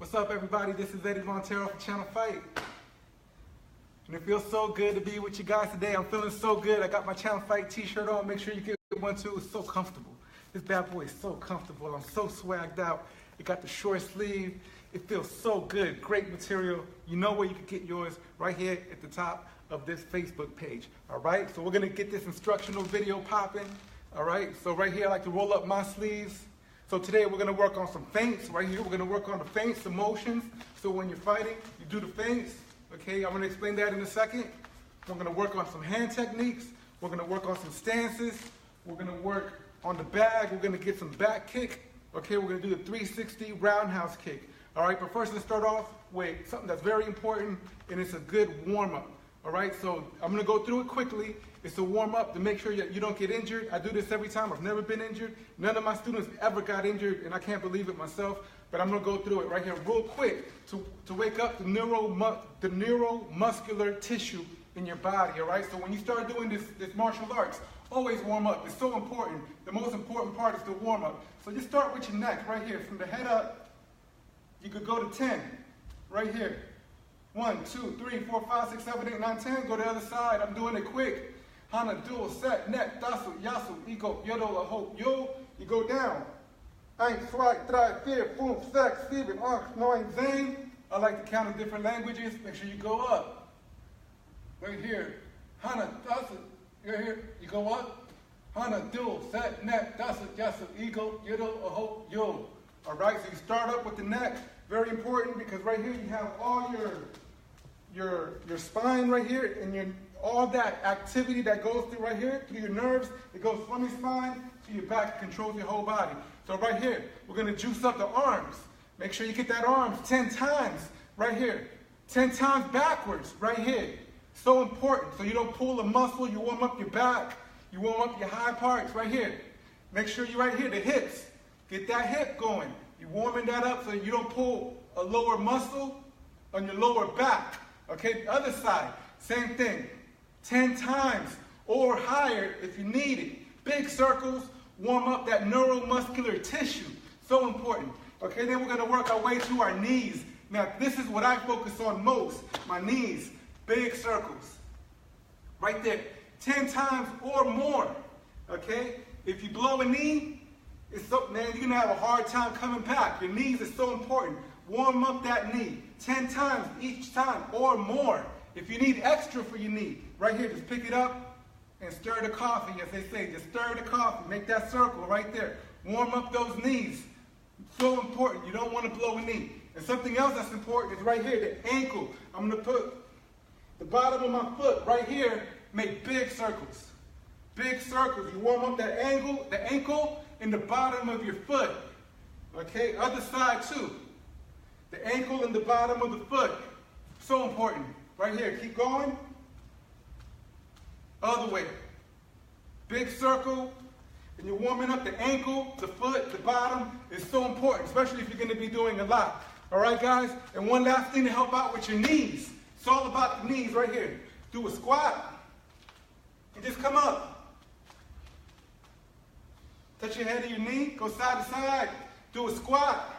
What's up, everybody? This is Eddie Montero for Channel Fight. And it feels so good to be with you guys today. I'm feeling so good. I got my Channel Fight t-shirt on. Make sure you get one too. It's so comfortable. This bad boy is so comfortable. I'm so swagged out. It got the short sleeve. It feels so good. Great material. You know where you can get yours, right here at the top of this Facebook page. All right? So we're going to get this instructional video popping. All right? So right here, I like to roll up my sleeves. So today we're going to work on some feints. Right here, we're going to work on the feints, the motions. So when you're fighting, you do the feints. Okay, I'm going to explain that in a second. We're going to work on some hand techniques. We're going to work on some stances. We're going to work on the bag. We're going to get some back kick. Okay, we're going to do the 360 roundhouse kick. All right, but first let's start off with something that's very important, and it's a good warm-up. All right, so I'm going to go through it quickly. It's a warm-up to make sure that you don't get injured. I do this every time. I've never been injured. None of my students ever got injured, and I can't believe it myself. But I'm going to go through it right here real quick to wake up the neuromuscular tissue in your body, all right? So when you start doing this martial arts, always warm up. It's so important. The most important part is the warm-up. So just start with your neck right here. From the head up, you could go to 10 right here. 1, 2, 3, 4, 5, 6, 7, 8, 9, 10. Go to the other side. I'm doing it quick. Hana, dual, set, net, dasu, yasu, ego, yodo, la, ho, yo. You go down. 1, 2, 3, 4, 5, 6, 7, 8, 9, 10. I like to count in different languages. Make sure you go up. Right here. Hana, dasu. You're here. You go up. Hana, dual, set, net, dasu, yasu, ego, yodo, la, ho, yo. All right, so you start up with the neck. Very important because right here you have all your spine right here and all that activity that goes through right here, through your nerves. It goes from your spine to your back, controls your whole body. So right here, we're going to juice up the arms. Make sure you get that arms 10 times right here. 10 times backwards right here. So important. So you don't pull a muscle, you warm up your back, you warm up your high parts right here. Make sure you're right here, the hips. Get that hip going. You're warming that up so you don't pull a lower muscle on your lower back. Okay, the other side, same thing. 10 times or higher if you need it. Big circles, warm up that neuromuscular tissue. So important. Okay, then we're going to work our way to our knees. Now, this is what I focus on most. My knees, big circles. Right there. 10 times or more. Okay, if you blow a knee, man, you're going to have a hard time coming back. Your knees are so important. Warm up that knee 10 times each time or more. If you need extra for your knee, right here, just pick it up and stir the coffee, as they say. Just stir the coffee. Make that circle right there. Warm up those knees. So important. You don't want to blow a knee. And something else that's important is right here, the ankle. I'm going to put the bottom of my foot right here, make big circles. Big circles. You warm up that ankle in the bottom of your foot. Okay, other side too. The ankle and the bottom of the foot. So important. Right here, keep going. Other way. Big circle, and you're warming up the ankle, the foot, the bottom. Is so important, especially if you're going to be doing a lot. All right, guys? And one last thing to help out with your knees. It's all about the knees right here. Do a squat, and just come up. Touch your head to your knee, go side to side, do a squat.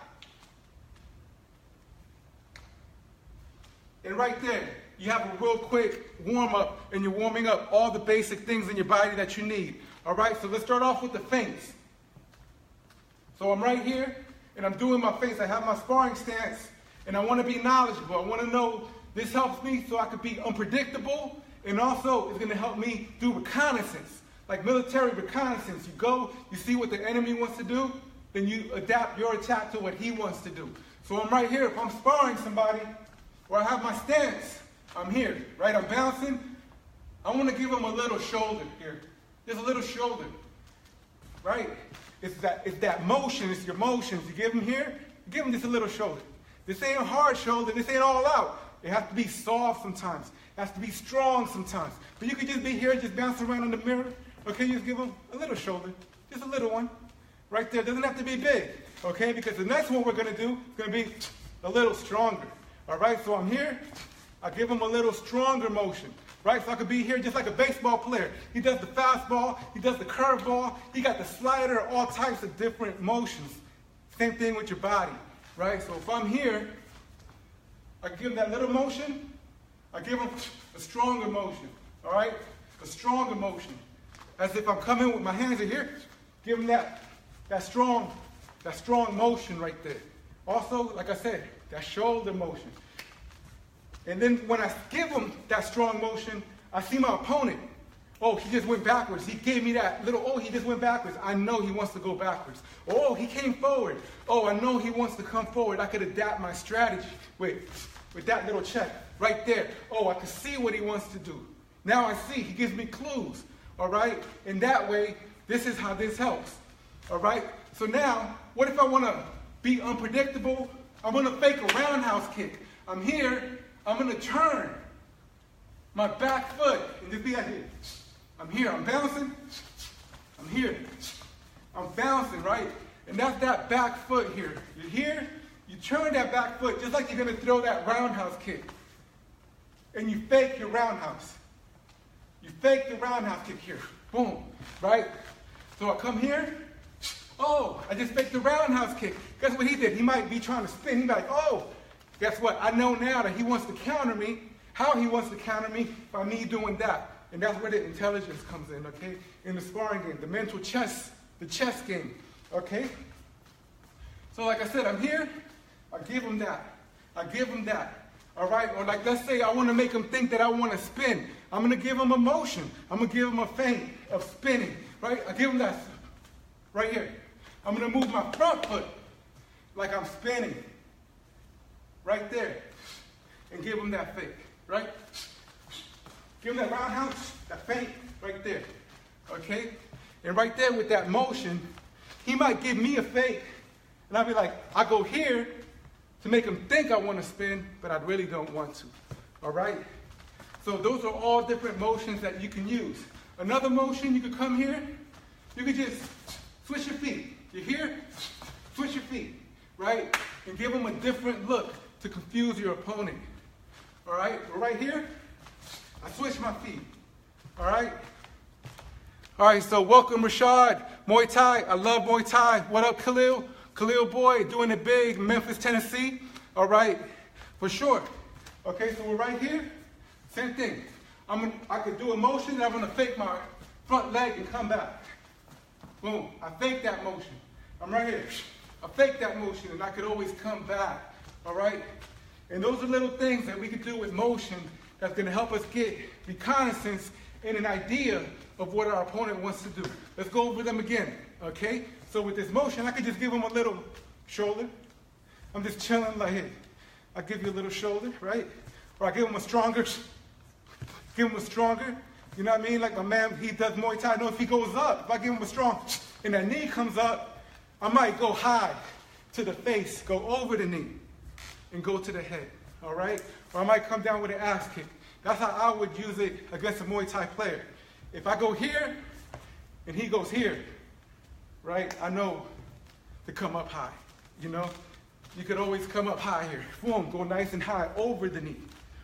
And right there, you have a real quick warm-up, and you're warming up all the basic things in your body that you need. All right, so let's start off with the feints. So I'm right here, and I'm doing my feints. I have my sparring stance, and I want to be knowledgeable. I want to know this helps me so I could be unpredictable, and also it's going to help me do reconnaissance. Like military reconnaissance, you go, you see what the enemy wants to do, then you adapt your attack to what he wants to do. So I'm right here. If I'm sparring somebody, or I have my stance, I'm here, right? I'm bouncing. I want to give him a little shoulder here. Just a little shoulder, right? It's that motion, it's your motions. You give him here, you give him just a little shoulder. This ain't a hard shoulder, this ain't all out. It has to be soft sometimes. It has to be strong sometimes. But you could just be here, just bounce around in the mirror. Okay, you just give them a little shoulder, just a little one, right there. Doesn't have to be big, okay? Because the next one we're going to do is going to be a little stronger, all right? So I'm here, I give him a little stronger motion, right? So I could be here just like a baseball player. He does the fastball, he does the curveball, he got the slider, all types of different motions. Same thing with your body. right? So if I'm here, I give him that little motion, I give him a stronger motion, all right? A stronger motion. As if I'm coming with my hands in here, give him that strong motion right there. Also, like I said, that shoulder motion. And then when I give him that strong motion, I see my opponent. Oh, he just went backwards. He gave me that little, oh, he just went backwards. I know he wants to go backwards. Oh, he came forward. Oh, I know he wants to come forward. I could adapt my strategy with that little check right there. Oh, I can see what he wants to do. Now I see. He gives me clues. All right? And that way, this is how this helps. All right? So now, what if I want to be unpredictable? I want to fake a roundhouse kick. I'm here. I'm going to turn my back foot and just be like here. I'm here. I'm bouncing. I'm here. I'm bouncing, right? And that's that back foot here. You're here. You turn that back foot just like you're going to throw that roundhouse kick. And you fake your roundhouse. You fake the roundhouse kick here. Boom. Right? So I come here. Oh, I just faked the roundhouse kick. Guess what he did? He might be trying to spin. He'd be like, oh, guess what? I know now that he wants to counter me. How he wants to counter me? By me doing that. And that's where the intelligence comes in, okay? In the sparring game, the mental chess, the chess game, okay? So like I said, I'm here. I give him that. I give him that. All right? Or like, let's say I want to make him think that I want to spin. I'm going to give him a motion. I'm going to give him a feint of spinning, right? I give him that right here. I'm going to move my front foot like I'm spinning right there and give him that fake, right? Give him that roundhouse, that feint right there, okay? And right there with that motion, he might give me a fake, and I'll be like, I go here to make him think I want to spin, but I really don't want to, all right? So those are all different motions that you can use. Another motion, you could come here, you could just switch your feet. You're here, switch your feet, right? And give him a different look to confuse your opponent, all right? Right here, I switch my feet, all right? All right, so welcome Rashad, Muay Thai. I love Muay Thai. What up, Khalil? Khalil boy, doing it big, Memphis, Tennessee. All right, for sure. Okay, so we're right here. Same thing. I could do a motion, and I'm gonna fake my front leg and come back. Boom, I fake that motion. I'm right here. I fake that motion, and I could always come back, all right? And those are little things that we could do with motion that's gonna help us get reconnaissance and an idea of what our opponent wants to do. Let's go over them again, okay? So with this motion, I could just give him a little shoulder. I'm just chilling like, hey, I give you a little shoulder, right? Or I give him a stronger, you know what I mean? Like my man, he does Muay Thai. I know if he goes up, if I give him a strong, and that knee comes up, I might go high to the face, go over the knee, and go to the head, all right? Or I might come down with an axe kick. That's how I would use it against a Muay Thai player. If I go here, and he goes here, right? I know to come up high, you know? You could always come up high here. Boom, go nice and high over the knee.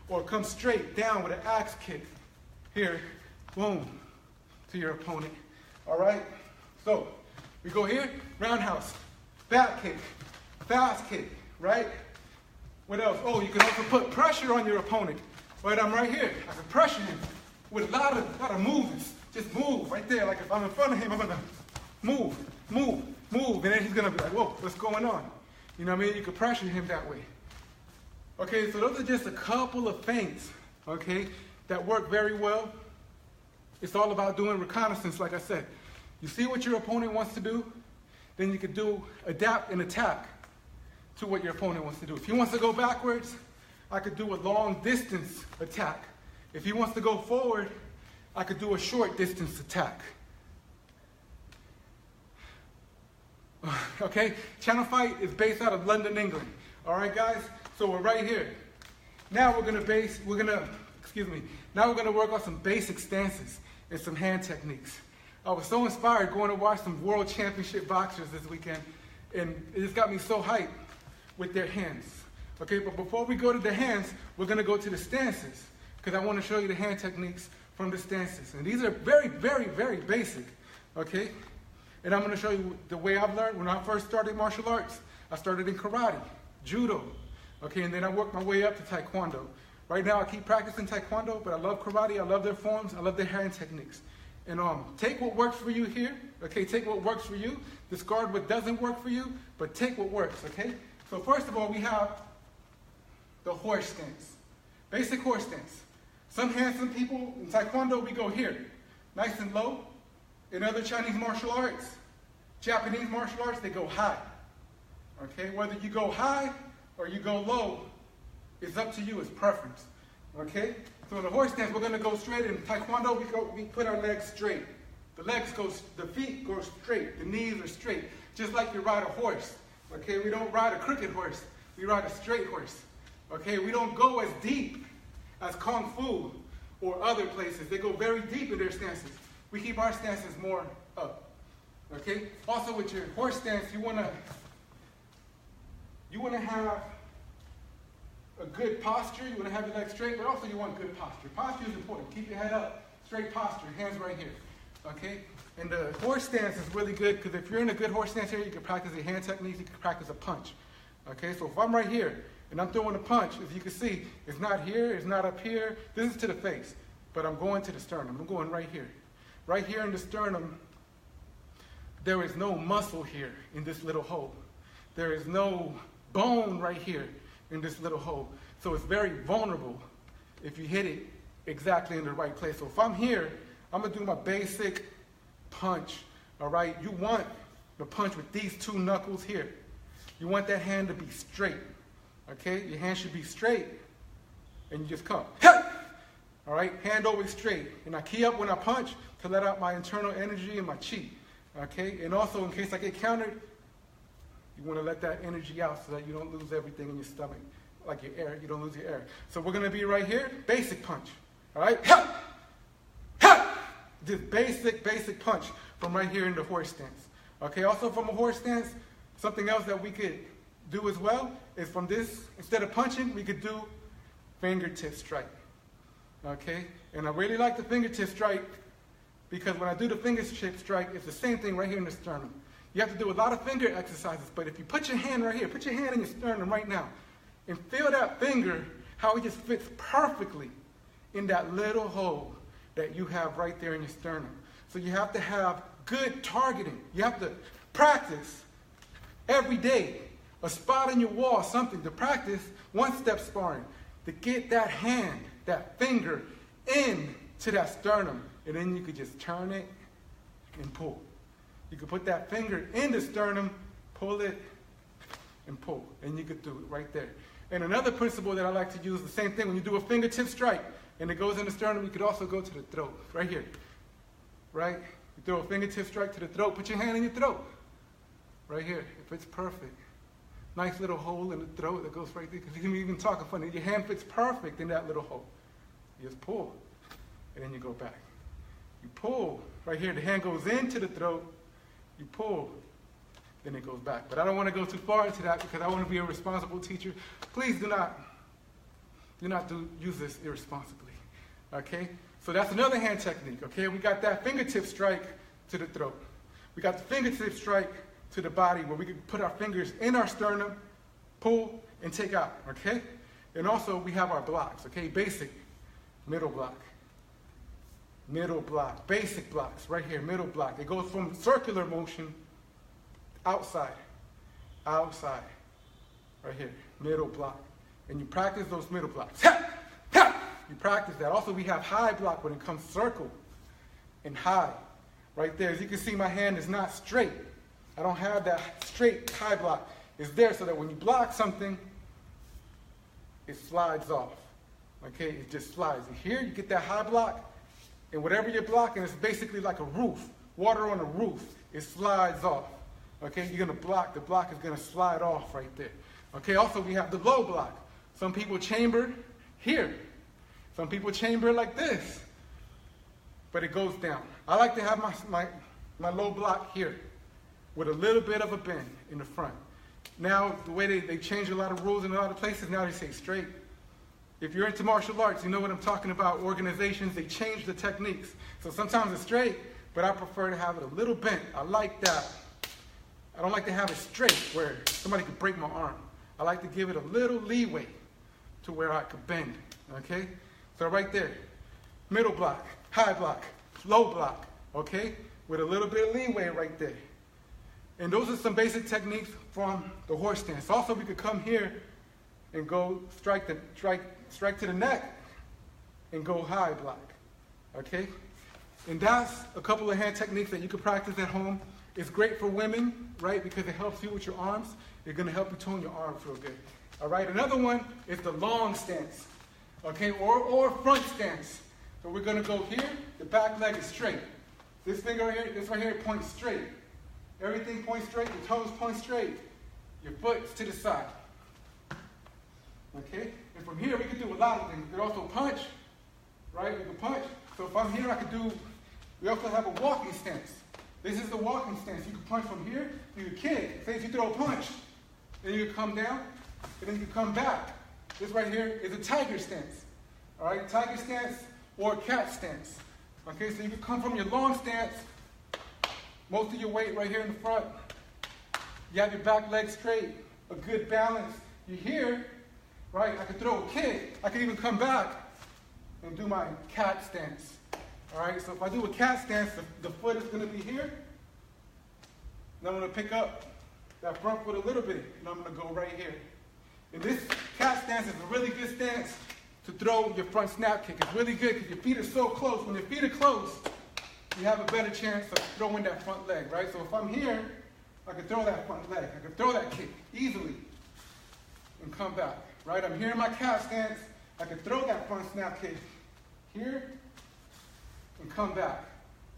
Or come straight down with an axe kick. Here, boom, to your opponent. All right? So, we go here, roundhouse, back kick, fast kick, right? What else? Oh, you can also put pressure on your opponent. Right, I'm right here. I can pressure him with a lot of movements. Just move right there. Like if I'm in front of him, I'm gonna move, and then he's gonna be like, whoa, what's going on? You know what I mean? You can pressure him that way. Okay, so those are just a couple of feints, okay, that work very well. It's all about doing reconnaissance, like I said. You see what your opponent wants to do, then you could adapt and attack to what your opponent wants to do. If he wants to go backwards, I could do a long distance attack. If he wants to go forward, I could do a short distance attack. Okay, Channel Fight is based out of London, England. All right, guys, so we're right here. Now we're gonna work on some basic stances and some hand techniques. I was so inspired going to watch some world championship boxers this weekend, and it just got me so hyped with their hands. Okay, but before we go to the hands, we're gonna go to the stances, because I wanna show you the hand techniques from the stances. And these are very, very, very basic, okay? And I'm gonna show you the way I've learned. When I first started martial arts, I started in karate, judo, okay, and then I worked my way up to taekwondo. Right now I keep practicing taekwondo, but I love karate, I love their forms, I love their hand techniques. And take what works for you here, okay, take what works for you, discard what doesn't work for you, but take what works, okay? So first of all, we have the horse stance, basic horse stance. Some handsome people in taekwondo, we go here, nice and low. In other Chinese martial arts, Japanese martial arts, they go high. Okay, whether you go high or you go low, it's up to you, it's preference. Okay, so in the horse stance, we're going to go straight. In taekwondo, we put our legs straight. The feet go straight, the knees are straight, just like you ride a horse. Okay, we don't ride a crooked horse, we ride a straight horse. Okay, we don't go as deep as Kung Fu or other places. They go very deep in their stances. We keep our stances more up. Okay? Also with your horse stance, you want to have a good posture. You want to have your legs straight, but also you want good posture. Posture is important. Keep your head up, straight posture, hands right here. Okay? And the horse stance is really good because if you're in a good horse stance here, you can practice your hand techniques, you can practice a punch. Okay? So if I'm right here, and I'm throwing a punch, as you can see, it's not here, it's not up here. This is to the face, but I'm going to the sternum. I'm going right here. Right here in the sternum, there is no muscle here in this little hole. There is no bone right here in this little hole. So it's very vulnerable if you hit it exactly in the right place. So if I'm here, I'm going to do my basic punch, all right? You want the punch with these two knuckles here. You want that hand to be straight. Okay, your hand should be straight, and you just come. Hey! All right, hand always straight. And I key up when I punch to let out my internal energy and my chi. Okay, and also in case I get countered, you want to let that energy out so that you don't lose everything in your stomach, like your air. You don't lose your air. So we're going to be right here, basic punch. All right, ha! Ha! Just basic punch from right here in the horse stance. Okay, also from a horse stance, something else that we could do as well is from this, instead of punching, we could do fingertip strike. Okay? And I really like the fingertip strike because when I do the fingertip strike, it's the same thing right here in the sternum. You have to do a lot of finger exercises, but if you put your hand right here, put your hand in your sternum right now, and feel that finger, how it just fits perfectly in that little hole that you have right there in your sternum. So you have to have good targeting. You have to practice every day. A spot in your wall, something to practice one-step sparring, to get that hand, that finger into that sternum, and then you could just turn it and pull. You could put that finger in the sternum, pull it, and pull, and you could do it right there. And another principle that I like to use, the same thing, when you do a fingertip strike, and it goes in the sternum, you could also go to the throat, right here, right? You throw a fingertip strike to the throat, put your hand in your throat, right here, if it's perfect. Nice little hole in the throat that goes right there, because you can even talk funny. Your hand fits perfect in that little hole. You just pull, and then you go back. You pull, right here, the hand goes into the throat, you pull, then it goes back. But I don't want to go too far into that because I want to be a responsible teacher. Please do not use this irresponsibly, okay? So that's another hand technique, okay? We got that fingertip strike to the throat. We got the fingertip strike to the body where we can put our fingers in our sternum, pull, and take out, okay? And also we have our blocks, okay? Basic, middle block, basic blocks, right here, middle block. It goes from circular motion, outside, right here, middle block. And you practice those middle blocks. Ha! Ha! You practice that. Also we have high block when it comes circle and high, right there. As you can see, my hand is not straight. I don't have that straight high block. It's there so that when you block something, it slides off. Okay, it just slides. And here you get that high block, and whatever you're blocking is basically like a roof, water on a roof. It slides off. Okay, you're gonna block, the block is gonna slide off right there. Okay, also we have the low block. Some people chamber here. Some people chamber like this, but it goes down. I like to have my low block here with a little bit of a bend in the front. Now, the way they change a lot of rules in a lot of places, now they say straight. If you're into martial arts, you know what I'm talking about. Organizations, they change the techniques. So sometimes it's straight, but I prefer to have it a little bent. I like that. I don't like to have it straight where somebody could break my arm. I like to give it a little leeway to where I could bend, okay? So right there, middle block, high block, low block, okay? With a little bit of leeway right there. And those are some basic techniques from the horse stance. Also, we could come here and go strike to the neck and go high block, okay? And that's a couple of hand techniques that you can practice at home. It's great for women, right, because it helps you with your arms. It's going to help you tone your arms real good. All right, another one is the long stance, okay, or front stance. So we're going to go here. The back leg is straight. This finger right here, this right here points straight. Everything points straight. Your toes point straight. Your foot's to the side. Okay? And from here, we can do a lot of things. We can also punch, right? We can punch. So if I'm here, I could do, we also have a walking stance. This is the walking stance. You can punch from here, you can kick. Say if you throw a punch, then you can come down, and then you can come back. This right here is a tiger stance. All right? Tiger stance or cat stance. Okay, so you can come from your long stance, most of your weight right here in the front. You have your back leg straight, a good balance. You're here, right? I could throw a kick. I could even come back and do my cat stance. All right, so if I do a cat stance, the foot is going to be here. And I'm going to pick up that front foot a little bit, and I'm going to go right here. And this cat stance is a really good stance to throw your front snap kick. It's really good because your feet are so close. When your feet are close, you have a better chance of throwing that front leg, right? So if I'm here, I can throw that front leg. I can throw that kick easily and come back, right? I'm here in my cat stance. I can throw that front snap kick here and come back,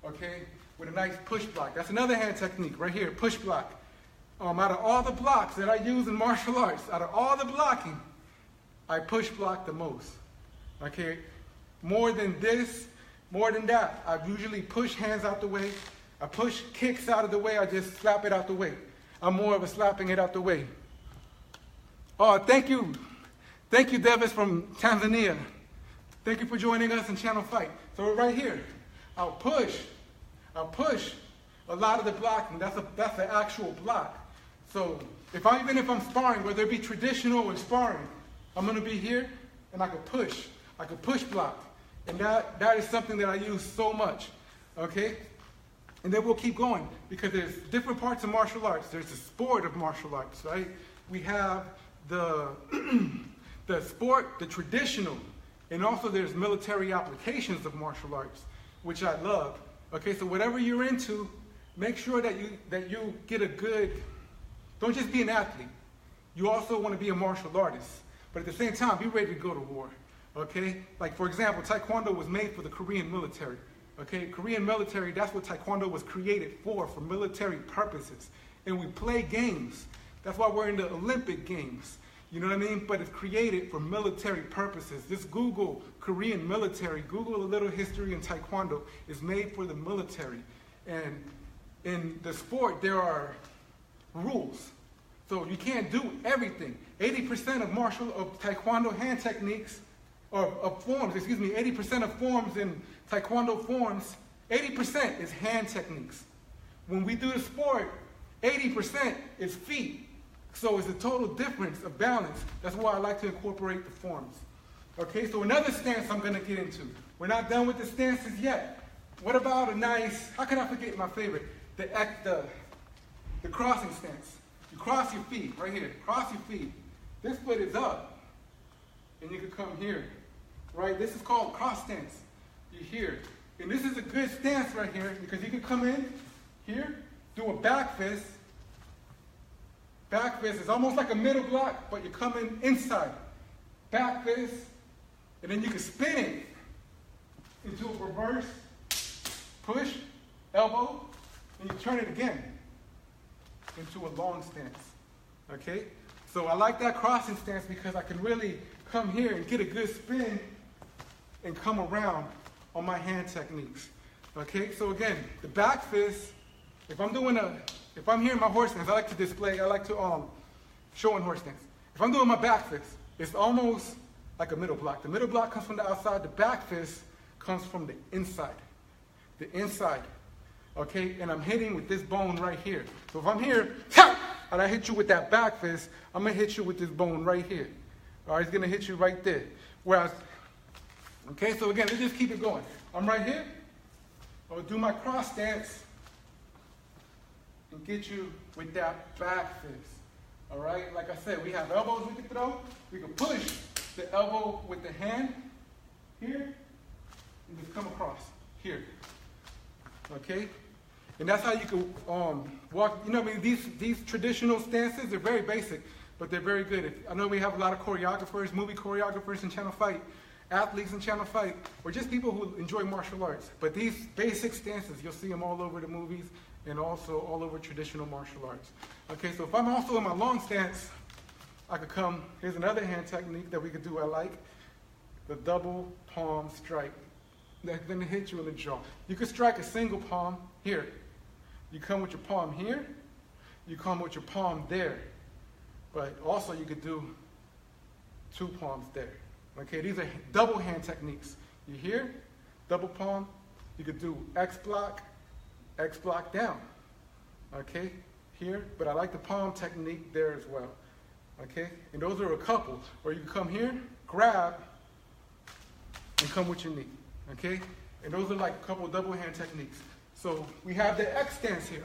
okay, with a nice push block. That's another hand technique right here, push block. Out of all the blocks that I use in martial arts, out of all the blocking, I push block the most, okay? More than this, more than that, I usually push hands out the way. I push kicks out of the way. I just slap it out the way. I'm more of a slapping it out the way. Oh, thank you. Thank you, Devis from Tanzania. Thank you for joining us in Channel Fight. So right here, I'll push a lot of the blocking. That's the actual block. So even if I'm sparring, whether it be traditional or sparring, I'm going to be here and I can push block. And that is something that I use so much, okay? And then we'll keep going because there's different parts of martial arts. There's the sport of martial arts, right? We have the sport, the traditional, and also there's military applications of martial arts, which I love. Okay, so whatever you're into, make sure that you get a good, don't just be an athlete. You also want to be a martial artist. But at the same time, be ready to go to war. Okay? Like, for example, Taekwondo was made for the Korean military. Okay? Korean military, that's what Taekwondo was created for military purposes. And we play games. That's why we're in the Olympic Games. You know what I mean? But it's created for military purposes. Just Google Korean military. Google a little history in Taekwondo. It's made for the military. And in the sport, there are rules. So you can't do everything. 80% of Taekwondo hand techniques, of forms, 80% of forms in Taekwondo forms, 80% is hand techniques. When we do the sport, 80% is feet. So it's a total difference of balance. That's why I like to incorporate the forms. Okay, so another stance I'm going to get into. We're not done with the stances yet. What about a nice, how can I forget my favorite? The crossing stance. You cross your feet, right here. Cross your feet. This foot is up. And you can come here. Right? This is called cross stance. You're here. And this is a good stance right here because you can come in here, do a back fist. Back fist is almost like a middle block, but you're coming inside. Back fist. And then you can spin it into a reverse push, elbow, and you turn it again into a long stance. Okay? So I like that crossing stance because I can really come here and get a good spin and come around on my hand techniques. Okay? So again, the back fist, if I'm here in my horse stance, I like to show in horse stance. If I'm doing my back fist, it's almost like a middle block. The middle block comes from the outside. The back fist comes from the inside. The inside. okay? And I'm hitting with this bone right here. So if I'm here, and I hit you with that back fist, I'm gonna hit you with this bone right here. All right, it's gonna hit you right there. Whereas, okay, so again, let's just keep it going. I'm right here. I'll do my cross stance and get you with that back fist. All right, like I said, we have elbows we can throw. We can push the elbow with the hand here and just come across here. Okay, and that's how you can walk. You know, I mean, these traditional stances are very basic, but they're very good. I know we have a lot of choreographers, movie choreographers in Channel Fight, athletes in Channel Fight, or just people who enjoy martial arts. But these basic stances, you'll see them all over the movies and also all over traditional martial arts. Okay, so if I'm also in my long stance, I could come, here's another hand technique that we could do I like, the double palm strike. That's gonna hit you in the jaw. You could strike a single palm here. You come with your palm here, you come with your palm there. But also you could do two palms there. Okay, these are double hand techniques. You here, double palm, you could do X block down. Okay, here, but I like the palm technique there as well. Okay, and those are a couple. Or you can come here, grab, and come with your knee. Okay, and those are like a couple of double hand techniques. So we have the X stance here,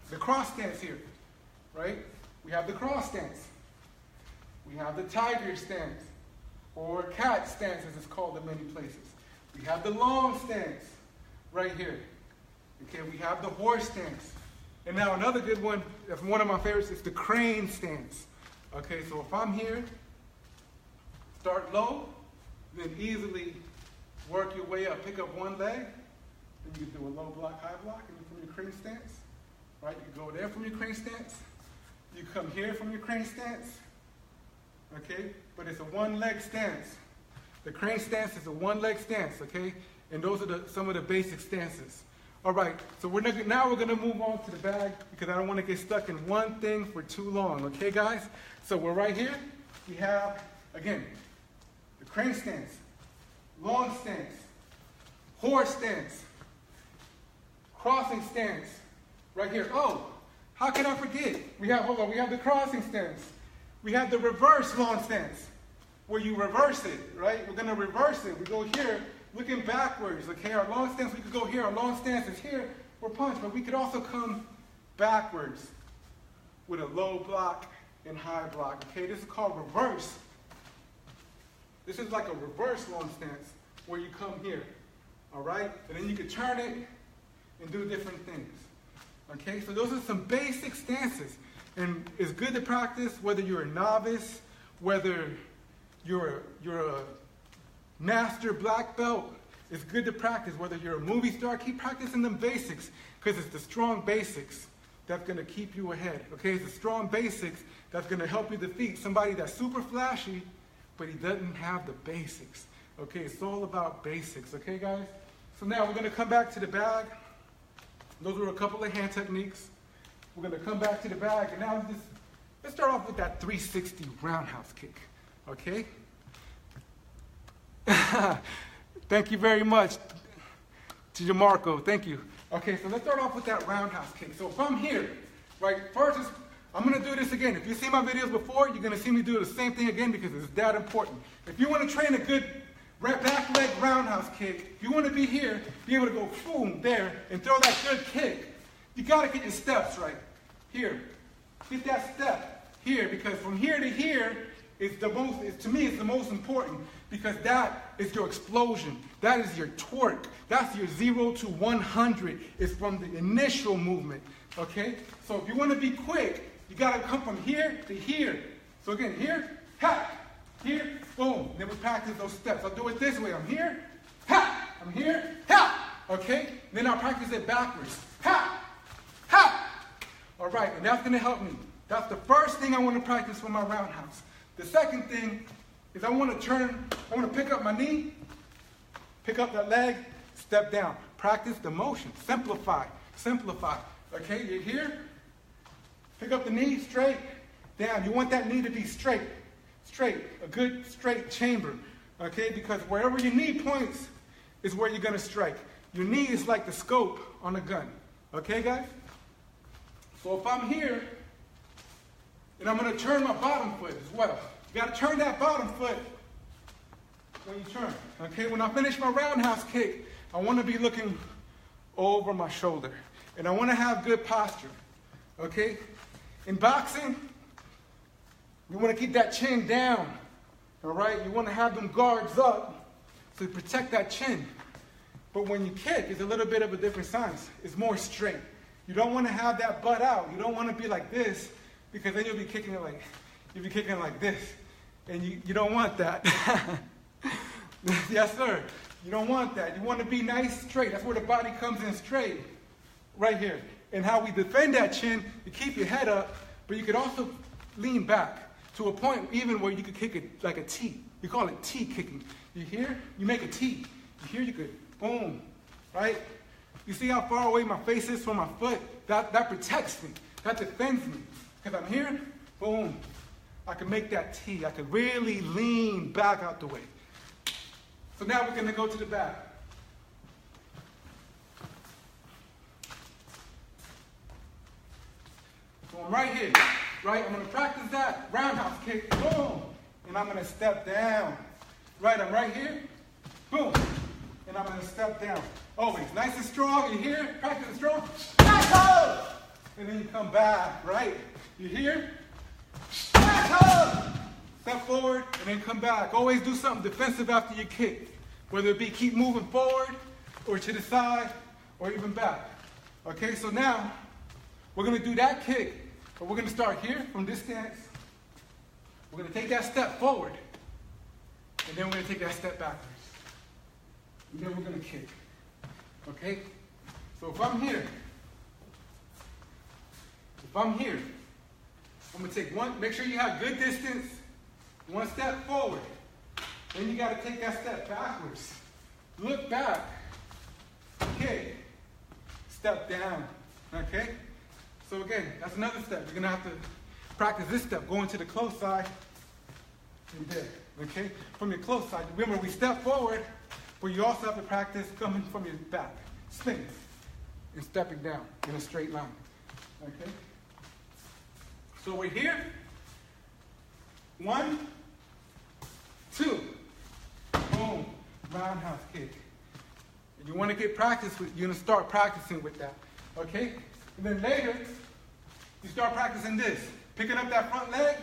the cross stance here, right? We have the cross stance. We have the tiger stance, or cat stance as it's called in many places. We have the long stance right here. Okay, we have the horse stance. And now another good one, that's one of my favorites, is the crane stance. Okay, so if I'm here, start low, then easily work your way up. Pick up one leg, then you can do a low block, high block, and from your crane stance. Right, you can go there from your crane stance. You come here from your crane stance. Okay, but it's a one-leg stance. The crane stance is a one-leg stance, okay? And those are some of the basic stances. All right, so now we're gonna move on to the bag because I don't wanna get stuck in one thing for too long, okay guys? So we're right here. We have, again, the crane stance, long stance, horse stance, crossing stance, right here. Oh, how can I forget? We have the crossing stance. We have the reverse long stance, where you reverse it, right? We're gonna reverse it. We go here, looking backwards, okay? Our long stance, we could go here. Our long stance is here, we're punched, but we could also come backwards with a low block and high block, okay? This is called reverse. This is like a reverse long stance, where you come here, all right? And then you can turn it and do different things, okay? So those are some basic stances. And it's good to practice whether you're a novice, whether you're a master black belt. It's good to practice whether you're a movie star. Keep practicing them basics because it's the strong basics that's going to keep you ahead. Okay, it's the strong basics that's going to help you defeat somebody that's super flashy, but he doesn't have the basics. Okay, it's all about basics. Okay, guys? So now we're going to come back to the bag. Those were a couple of hand techniques. We're going to come back to the bag, and now let's start off with that 360 roundhouse kick, okay? Thank you very much to Jamarco, thank you. Okay, so let's start off with that roundhouse kick. So if I'm here, right, first I'm going to do this again. If you've seen my videos before, you're going to see me do the same thing again because it's that important. If you want to train a good back leg roundhouse kick, if you want to be here, be able to go boom, there, and throw that good kick, you got to get your steps right. Here, get that step here, because from here to here is to me, it's the most important, because that is your explosion. That is your torque. That's your 0 to 100. It's from the initial movement, okay? So if you want to be quick, you got to come from here to here. So again, here, ha, here, boom. Then we practice those steps. I'll do it this way. I'm here, ha, I'm here, ha, okay? Then I'll practice it backwards, ha, ha. All right, and that's going to help me. That's the first thing I want to practice for my roundhouse. The second thing is I want to pick up my knee, pick up that leg, step down. Practice the motion. Simplify. Okay, you're here, pick up the knee, straight, down. You want that knee to be straight, a good straight chamber, okay? Because wherever your knee points is where you're going to strike. Your knee is like the scope on a gun, Okay, guys? So if I'm here, and I'm going to turn my bottom foot as well. You got to turn that bottom foot when you turn. Okay, when I finish my roundhouse kick, I want to be looking over my shoulder. And I want to have good posture. Okay? In boxing, you want to keep that chin down. All right? You want to have them guards up to protect that chin. But when you kick, it's a little bit of a different science. It's more straight. You don't want to have that butt out. You don't want to be like this, because then you'll be kicking it like this. And you don't want that. Yes, sir. You don't want that. You want to be nice, straight. That's where the body comes in straight. Right here. And how we defend that chin, you keep your head up, but you could also lean back to a point even where you could kick it like a T. You call it T kicking. You hear? You make a T. You hear? You could boom. Right? You see how far away my face is from my foot? That protects me. That defends me. Because I'm here, boom. I can make that T. I can really lean back out the way. So now we're going to go to the back. So I'm right here, right? I'm going to practice that roundhouse kick, boom. And I'm going to step down. Right, I'm right here, boom. And I'm going to step down. Always nice and strong. You hear? Practice strong. And then you come back, right? You hear? Step forward and then come back. Always do something defensive after you kick. Whether it be keep moving forward or to the side or even back. Okay, so now we're going to do that kick. But we're going to start here from this stance. We're going to take that step forward. And then we're going to take that step backwards. And then we're going to kick. Okay? So if I'm here, I'm going to take one, make sure you have good distance, one step forward. Then you got to take that step backwards. Look back. Okay. Step down. Okay? So again, that's another step. You're going to have to practice this step, going to the close side and there. Okay? From your close side. Remember, we step forward, but you also have to practice coming from your back. Swing and stepping down in a straight line. Okay? So we're here. 1, 2. Boom. Roundhouse kick. And you want to get practice with, you're going to start practicing with that. Okay? And then later, you start practicing this. Picking up that front leg.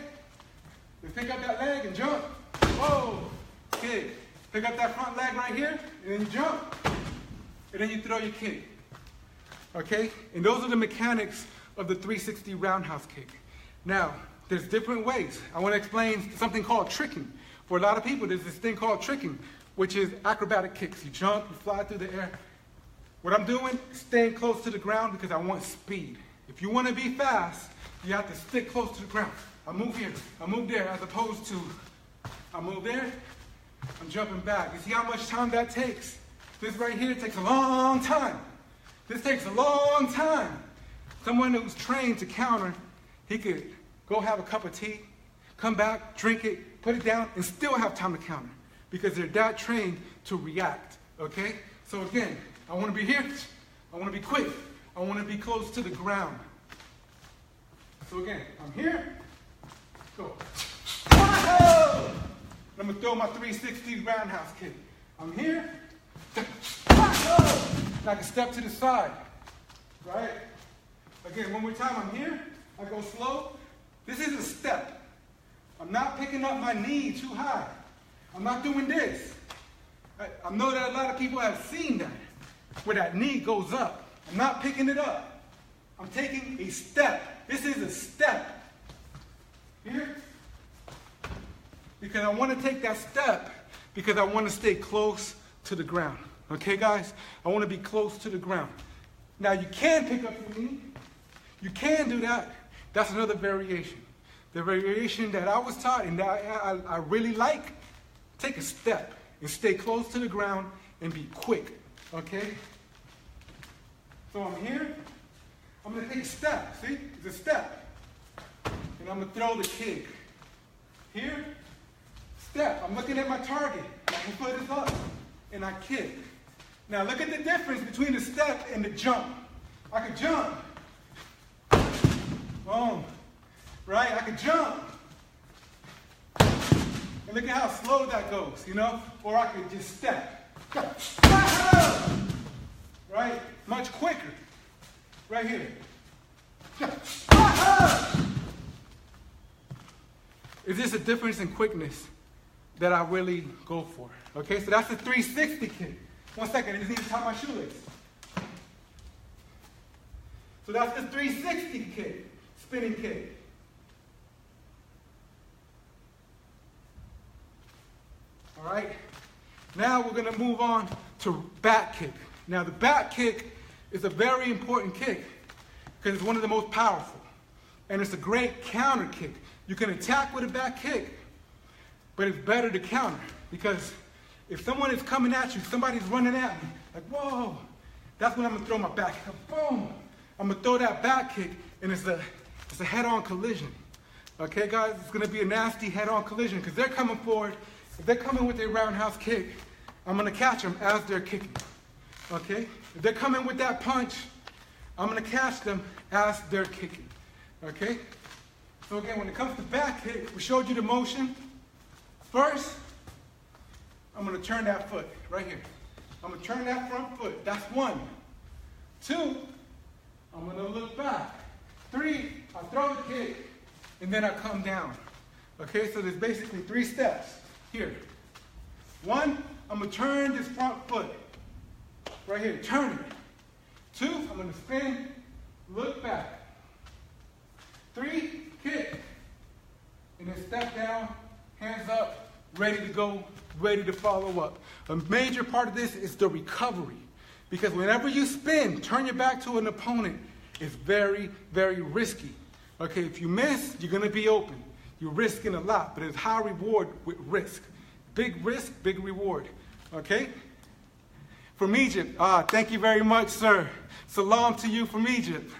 You pick up that leg and jump. Whoa. Kick. Pick up that front leg right here, and then you jump. And then you throw your kick. Okay? And those are the mechanics of the 360 roundhouse kick. Now, there's different ways. I want to explain something called tricking. For a lot of people, there's this thing called tricking, which is acrobatic kicks. You jump, you fly through the air. What I'm doing is staying close to the ground because I want speed. If you want to be fast, you have to stick close to the ground. I move here, I move there, as opposed to I move there, I'm jumping back. You see how much time that takes? This right here takes a long time. This takes a long time. Someone who's trained to counter, he could go have a cup of tea, come back, drink it, put it down, and still have time to counter because they're that trained to react, okay? So again, I want to be here. I want to be quick. I want to be close to the ground. So again, I'm here. Go. I'm going to throw my 360 roundhouse kick. I'm here. And I can step to the side, right? Again, one more time, I'm here. I go slow. This is a step. I'm not picking up my knee too high. I'm not doing this. I know that a lot of people have seen that, where that knee goes up. I'm not picking it up. I'm taking a step. This is a step. Here. Because I want to take that step because I want to stay close to the ground. Okay, guys? I want to be close to the ground. Now, you can pick up your knee. You can do that. That's another variation. The variation that I was taught and that I really like, take a step and stay close to the ground and be quick. Okay? So I'm here. I'm going to take a step. See? It's a step. And I'm going to throw the kick. Here. Step. I'm looking at my target. My foot is up. And I kick. Now look at the difference between the step and the jump. I could jump. Boom. Right? I could jump. And look at how slow that goes, you know? Or I could just step. Right? Much quicker. Right here. Is this a difference in quickness that I really go for? Okay, so that's the 360 kick. 1 second, I just need to tie my shoelace. So that's the 360 kick, spinning kick. All right, now we're going to move on to back kick. Now the back kick is a very important kick because it's one of the most powerful. And it's a great counter kick. You can attack with a back kick, but it's better to counter because if someone is coming at you, somebody's running at me, like, whoa, that's when I'm going to throw my back kick. Boom! I'm going to throw that back kick, and it's a head-on collision. Okay, guys? It's going to be a nasty head-on collision because they're coming forward. If they're coming with a roundhouse kick, I'm going to catch them as they're kicking. Okay? If they're coming with that punch, I'm going to catch them as they're kicking. Okay? So again, when it comes to back kick, we showed you the motion. First, I'm going to turn that foot right here. I'm going to turn that front foot. That's 1. 2, I'm going to look back. 3, I throw the kick, and then I come down. Okay, so there's basically 3 steps here. 1, I'm going to turn this front foot right here. Turn it. 2, I'm going to spin, look back. 3, kick. And then step down, hands up, ready to go, ready to follow up. A major part of this is the recovery. Because whenever you spin, turn your back to an opponent, it's very, very risky. Okay, if you miss, you're going to be open. You're risking a lot, but it's high reward with risk. Big risk, big reward. Okay? From Egypt, thank you very much, sir. Salam to you from Egypt.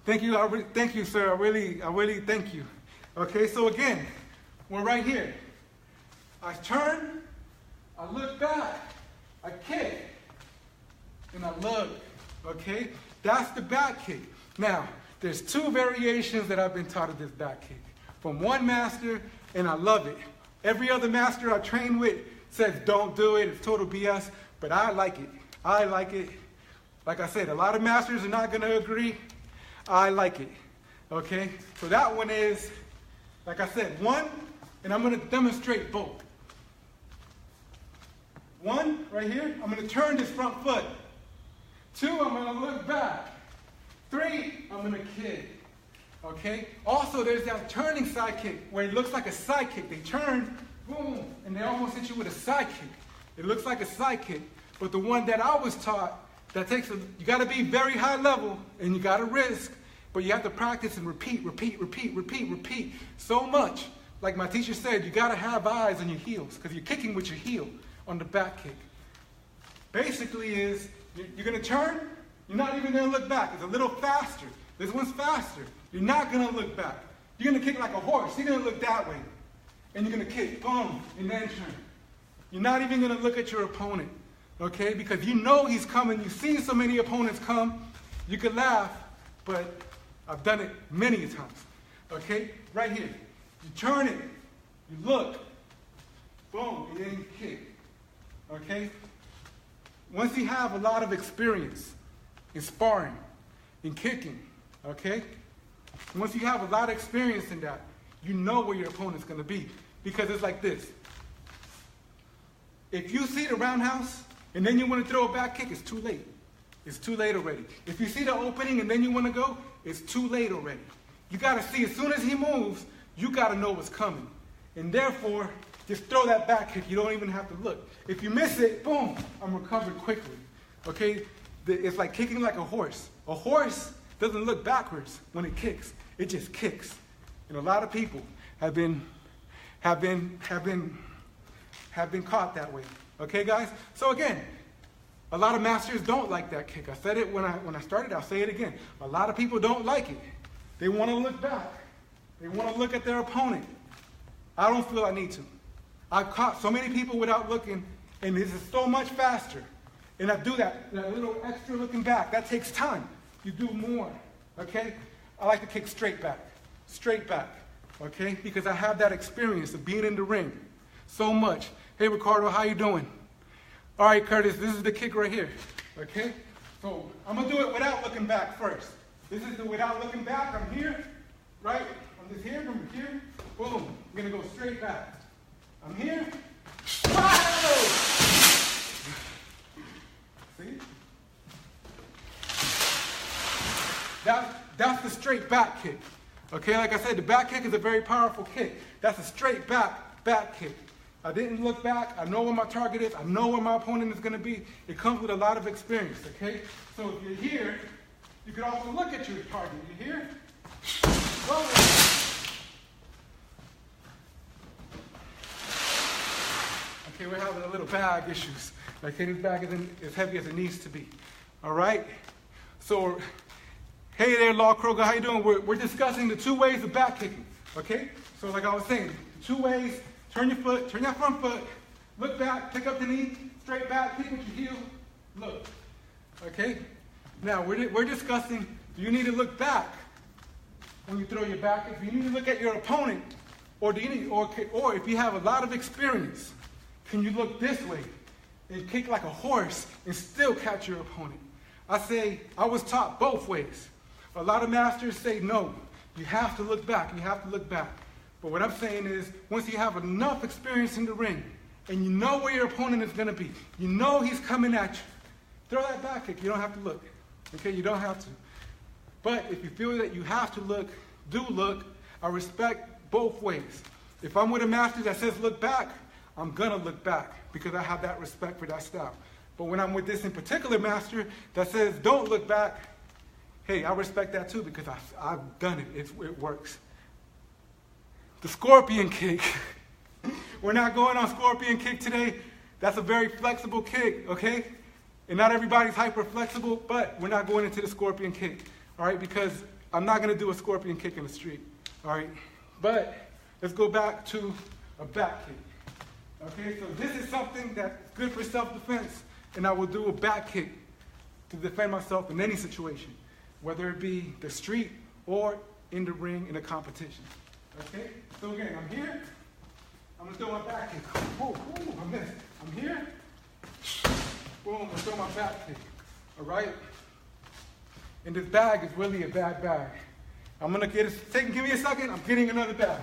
Thank you, thank you, sir. I really thank you. Okay, so again, we're right here. I turn, I look back, I kick, and I look. Okay, that's the back kick. Now, there's 2 variations that I've been taught of this back kick from one master, and I love it. Every other master I train with says don't do it. It's total BS, but I like it. I like it. Like I said, a lot of masters are not going to agree. I like it. Okay, so that one is, like I said, 1, and I'm going to demonstrate both. 1, right here, I'm going to turn this front foot. 2, I'm going to look back. 3, I'm going to kick. Okay? Also, there's that turning side kick where it looks like a side kick. They turn, boom, and they almost hit you with a side kick. It looks like a side kick, but the one that I was taught, that takes you got to be very high level, and you got to risk, but you have to practice and repeat so much. Like my teacher said, you got to have eyes on your heels because you're kicking with your heel on the back kick. Basically is, you're going to turn, you're not even going to look back. It's a little faster. This one's faster. You're not going to look back. You're going to kick like a horse. You're going to look that way. And you're going to kick, boom, and then turn. You're not even going to look at your opponent, okay? Because you know he's coming. You've seen so many opponents come. You could laugh, but I've done it many times, okay? Right here. You turn it, you look, boom, and then you kick, okay? Once you have a lot of experience in sparring, in kicking, okay? Once you have a lot of experience in that, you know where your opponent's going to be. Because it's like this. If you see the roundhouse and then you want to throw a back kick, it's too late. It's too late already. If you see the opening and then you want to go, it's too late already. You got to see, as soon as he moves, you got to know what's coming. And therefore, just throw that back kick. You don't even have to look. If you miss it, boom, I'm recovered quickly. Okay? It's like kicking like a horse. A horse doesn't look backwards when it kicks. It just kicks. And a lot of people have been caught that way. Okay, guys? So again, a lot of masters don't like that kick. I said it when I started. I'll say it again. A lot of people don't like it. They want to look back. They want to look at their opponent. I don't feel I need to. I've caught so many people without looking, and this is so much faster. And I do that little extra looking back. That takes time. you do more, okay? I like to kick straight back, okay? Because I have that experience of being in the ring so much. Hey, Ricardo, how you doing? All right, Curtis, this is the kick right here, okay? So I'm gonna do it without looking back first. This is the without looking back. I'm here, right? I'm just here, from here, boom. I'm gonna go straight back. I'm here, wow! See? That's the straight back kick. Okay, like I said, the back kick is a very powerful kick. That's a straight back kick. I didn't look back. I know where my target is. I know where my opponent is going to be. It comes with a lot of experience, okay? So if you're here, you can also look at your target. You're here. Go. Okay, we're having a little bag issues. Okay, this bag isn't as heavy as it needs to be. All right? So, hey there, Law Kroger. How you doing? We're discussing the 2 ways of back kicking, okay? So like I was saying, 2 ways. Turn your foot, turn your front foot, look back, pick up the knee, straight back, kick with your heel, look. Okay? Now, we're discussing, do you need to look back when you throw your back? If you need to look at your opponent, or if you have a lot of experience, can you look this way and kick like a horse and still catch your opponent? I say, I was taught both ways. A lot of masters say, no, you have to look back, you have to look back. But what I'm saying is, once you have enough experience in the ring, and you know where your opponent is going to be, you know he's coming at you, throw that back kick. You don't have to look. Okay, you don't have to. But if you feel that you have to look, do look. I respect both ways. If I'm with a master that says look back, I'm going to look back because I have that respect for that style. But when I'm with this in particular master that says don't look back, hey, I respect that too because I've done it. It works. The scorpion kick. We're not going on scorpion kick today. That's a very flexible kick, okay? And not everybody's hyper flexible, but we're not going into the scorpion kick, all right? Because I'm not going to do a scorpion kick in the street, all right? But let's go back to a back kick. Okay, so this is something that's good for self-defense, and I will do a back kick to defend myself in any situation, whether it be the street or in the ring in a competition. Okay, so again, I'm here. I'm going to throw my back kick. Oh, I missed. I'm here. Boom, I'm going to throw my back kick. All right? And this bag is really a bad bag. I'm going to give me a second. I'm getting another bag.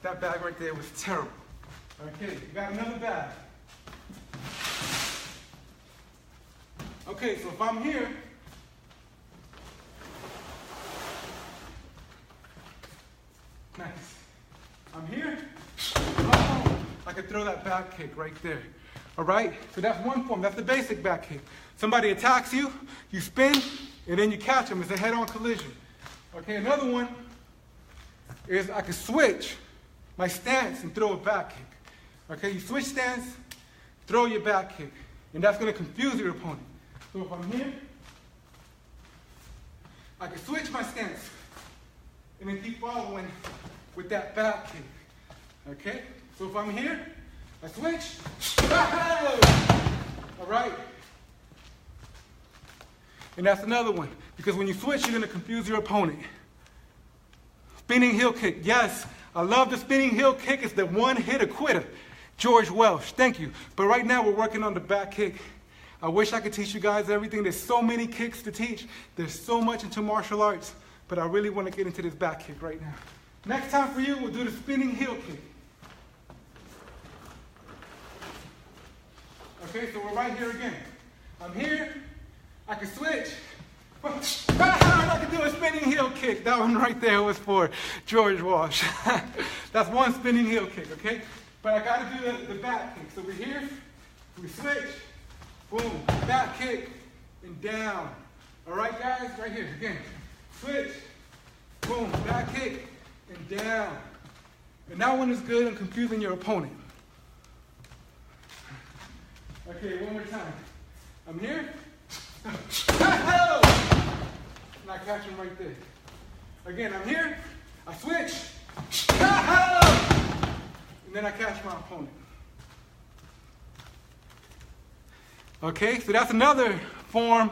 That bag right there was terrible. Okay, you got another bag. Okay, so if I'm here, nice. I'm here, oh, I can throw that back kick right there. All right, so that's one form, that's the basic back kick. Somebody attacks you, you spin, and then you catch them. It's a head-on collision. Okay, another one is I can switch my stance and throw a back kick. Okay, you switch stance, throw your back kick, and that's going to confuse your opponent. So if I'm here, I can switch my stance and then keep following with that back kick. Okay, so if I'm here, I switch, all right? And that's another one, because when you switch, you're going to confuse your opponent. Spinning heel kick, yes. I love the spinning heel kick. It's the one-hitter quitter. George Welsh, thank you. But right now we're working on the back kick. I wish I could teach you guys everything. There's so many kicks to teach. There's so much into martial arts. But I really want to get into this back kick right now. Next time for you, we'll do the spinning heel kick. Okay, so we're right here again. I'm here. I can switch. I can do a spinning heel kick. That one right there was for George Walsh. That's one spinning heel kick, okay? But I got to do the back kick. So we're here, we switch, boom, back kick, and down. All right, guys? Right here, again. Switch, boom, back kick, and down. And that one is good in confusing your opponent. Okay, one more time. I'm here, And I catch him right there. Again, I'm here, I switch, and then I catch my opponent. Okay, so that's another form.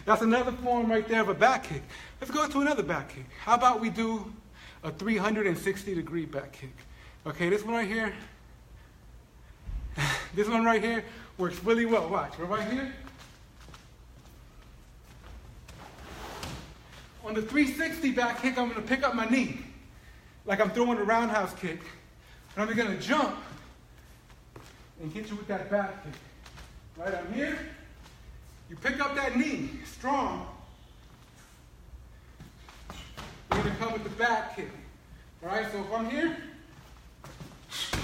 That's another form right there of a back kick. Let's go to another back kick. How about we do a 360-degree back kick? Okay, this one right here. This one right here works really well. Watch, we're right here. On the 360 back kick, I'm going to pick up my knee, like I'm throwing a roundhouse kick. And I'm going to jump and hit you with that back kick. Right, I'm here. You pick up that knee, strong. You're going to come with the back kick. All right, so if I'm here,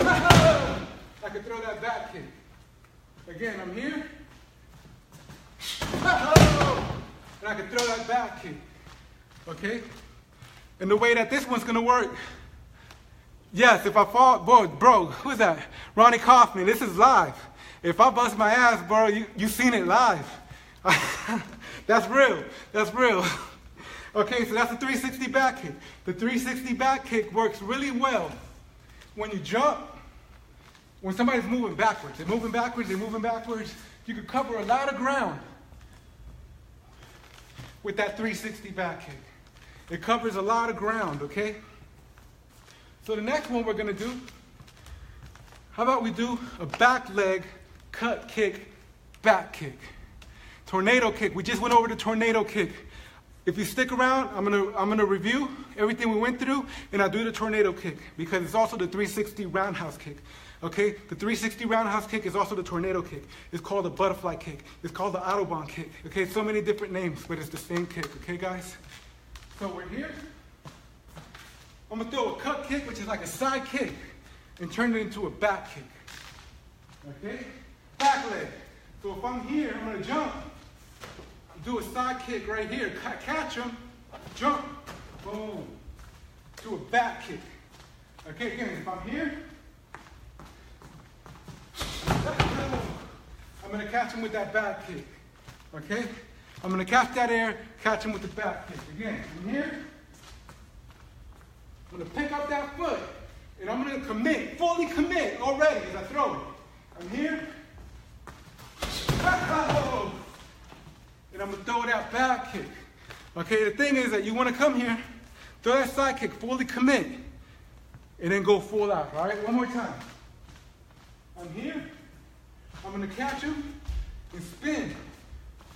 I can throw that back kick. Again, I'm here. And I can throw that back kick. Okay? And the way that this one's going to work, yes, if I fall, bro, who's that? Ronnie Kaufman, this is live. If I bust my ass, bro, you seen it live. That's real. That's real. Okay, so that's a 360 back kick. The 360 back kick works really well when you jump, when somebody's moving backwards. They're moving backwards, You can cover a lot of ground with that 360 back kick. It covers a lot of ground, okay? So the next one we're going to do, how about we do a back leg cut kick, back kick. Tornado kick. We just went over the tornado kick. If you stick around, I'm gonna review everything we went through, and I'll do the tornado kick because it's also the 360 roundhouse kick. Okay? The 360 roundhouse kick is also the tornado kick. It's called the butterfly kick. It's called the Autobahn kick. Okay? So many different names, but it's the same kick. Okay, guys? So we're here. I'm gonna throw a cut kick, which is like a side kick, and turn it into a back kick. Okay? Back leg. So if I'm here, I'm gonna jump. Do a side kick right here. Catch him. Jump. Boom. Do a back kick. Okay, again, if I'm here, I'm gonna catch him with that back kick. Okay? I'm gonna catch that air, catch him with the back kick. Again, I'm here. I'm gonna pick up that foot, and I'm gonna commit, fully commit already as I throw it. I'm here. And I'm gonna throw that back kick. Okay, the thing is that you wanna come here, throw that side kick, fully commit, and then go full out. All right, one more time. I'm here. I'm gonna catch him and spin.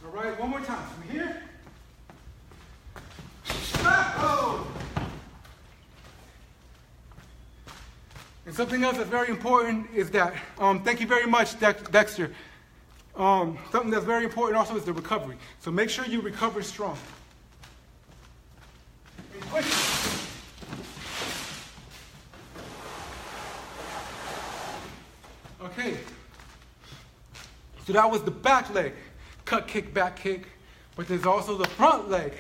All right, one more time. I'm here. And something else that's very important is that, thank you very much, Dexter. Something that's very important also is the recovery. So make sure you recover strong. And quick. Okay. So that was the back leg, cut kick, back kick. But there's also the front leg,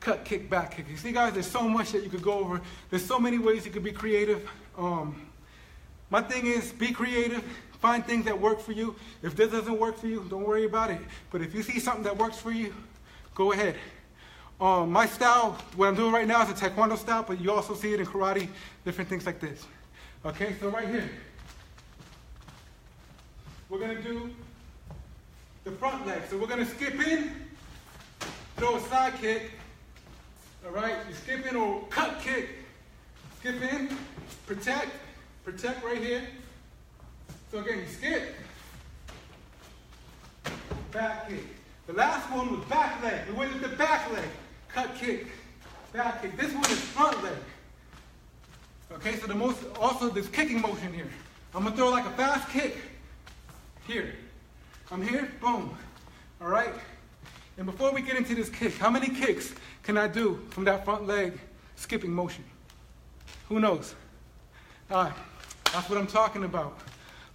cut kick, back kick. You see, guys, there's so much that you could go over. There's so many ways you could be creative. My thing is, be creative. Find things that work for you. If this doesn't work for you, don't worry about it. But if you see something that works for you, go ahead. My style, what I'm doing right now is a Taekwondo style, but you also see it in karate, different things like this. Okay, so right here, we're gonna do the front leg. So we're gonna skip in, throw a side kick. All right, you skip in or cut kick. Skip in, protect right here. So again, you skip, back kick. The last one was back leg. We went with the back leg, cut kick, back kick. This one is front leg. Okay, so also this kicking motion here. I'm gonna throw like a fast kick here. I'm here, boom. All right. And before we get into this kick, how many kicks can I do from that front leg skipping motion? Who knows? All right, that's what I'm talking about.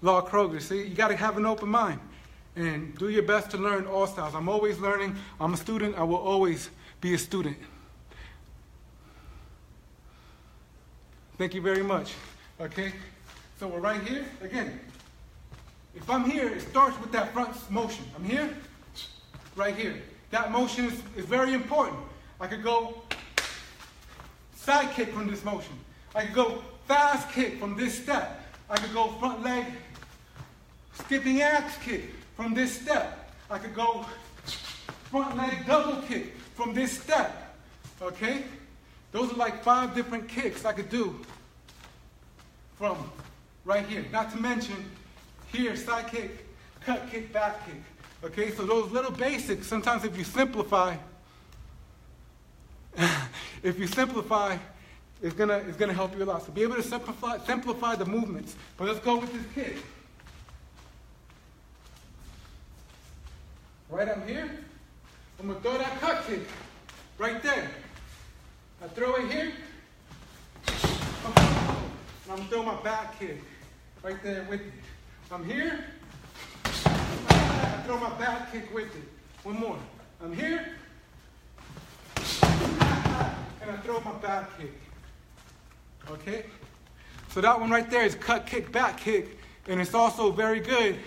Law Kroger. See, you got to have an open mind and do your best to learn all styles. I'm always learning. I'm a student. I will always be a student. Thank you very much. Okay, so we're right here. Again, if I'm here, it starts with that front motion. I'm here. right here. That motion is very important. I could go side kick from this motion. I could go fast kick from this step. I could go front leg skipping axe kick from this step. I could go front leg double kick from this step. Okay? Those are like 5 different kicks I could do from right here. Not to mention here, side kick, cut kick, back kick. Okay, so those little basics, sometimes if you simplify, it's gonna help you a lot. So be able to simplify the movements. But let's go with this kick. Right up here, I'm gonna throw that cut kick right there. I throw it here, and I'm gonna throw my back kick right there with it. I'm here, I throw my back kick with it. One more. I'm here, and I throw my back kick. Okay? So that one right there is cut kick, back kick, and it's also very good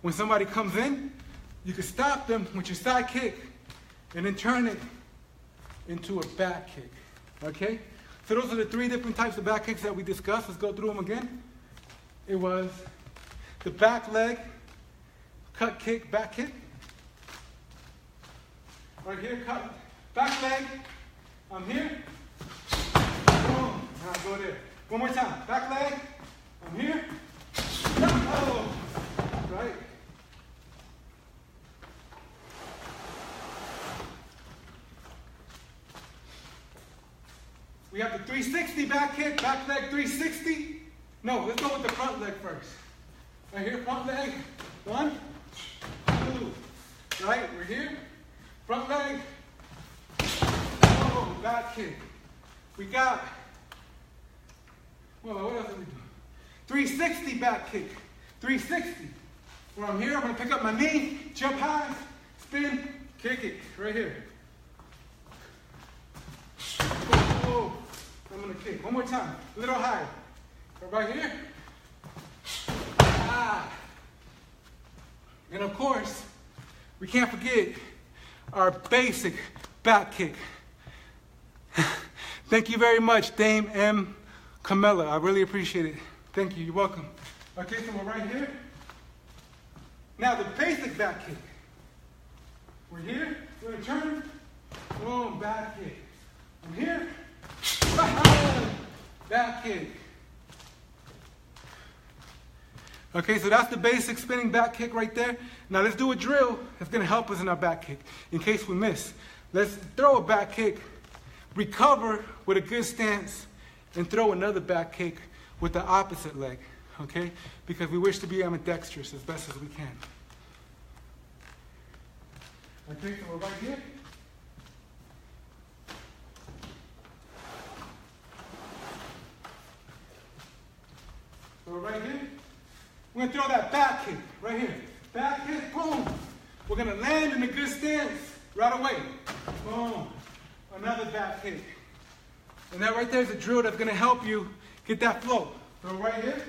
when somebody comes in, you can stop them with your side kick and then turn it into a back kick. Okay? So those are the 3 different types of back kicks that we discussed. Let's go through them again. It was the back leg, cut kick, back kick. Right here, cut, back leg. I'm here. Boom. And I go there. One more time. Back leg. I'm here. Oh. Right. We have the 360 back kick, back leg 360. No, let's go with the front leg first. Right here, front leg. 1, 2. Right, we're here. Front leg. Oh, back kick. We got, well, what else did we do? 360 back kick. 360. Where I'm here, I'm going to pick up my knee, jump high, spin, kick it. Right here. Oh, I'm going to kick. One more time. A little higher. Right here. Ah. And of course, we can't forget our basic back kick. Thank you very much, Dame M. Camilla. I really appreciate it. Thank you. You're welcome. Okay, so we're right here. Now the basic back kick. We're here. We're going to turn. Boom, back kick. I'm here. Back kick. Okay, so that's the basic spinning back kick right there. Now let's do a drill that's going to help us in our back kick in case we miss. Let's throw a back kick, recover with a good stance, and throw another back kick with the opposite leg, okay? Because we wish to be ambidextrous as best as we can. Okay, so we're right here. So we're right here. We're going to throw that back kick right here. Back kick, boom. We're going to land in a good stance right away. Boom. Another back kick. And that right there is a drill that's going to help you get that flow. So right here.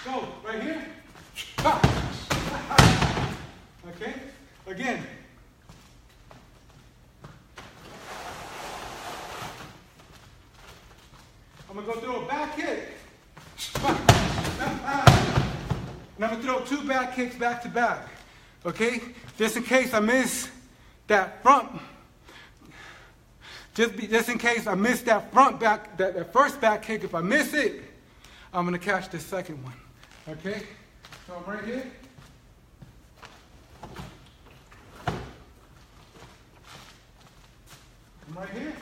Go. Right here. Okay. Again. I'm going to go throw a back kick. And I'm going to throw 2 back kicks back to back. Okay? Just in case I miss that front. Just in case I miss that front back, that first back kick, if I miss it, I'm going to catch the second one. Okay? So I'm right here. I'm right here.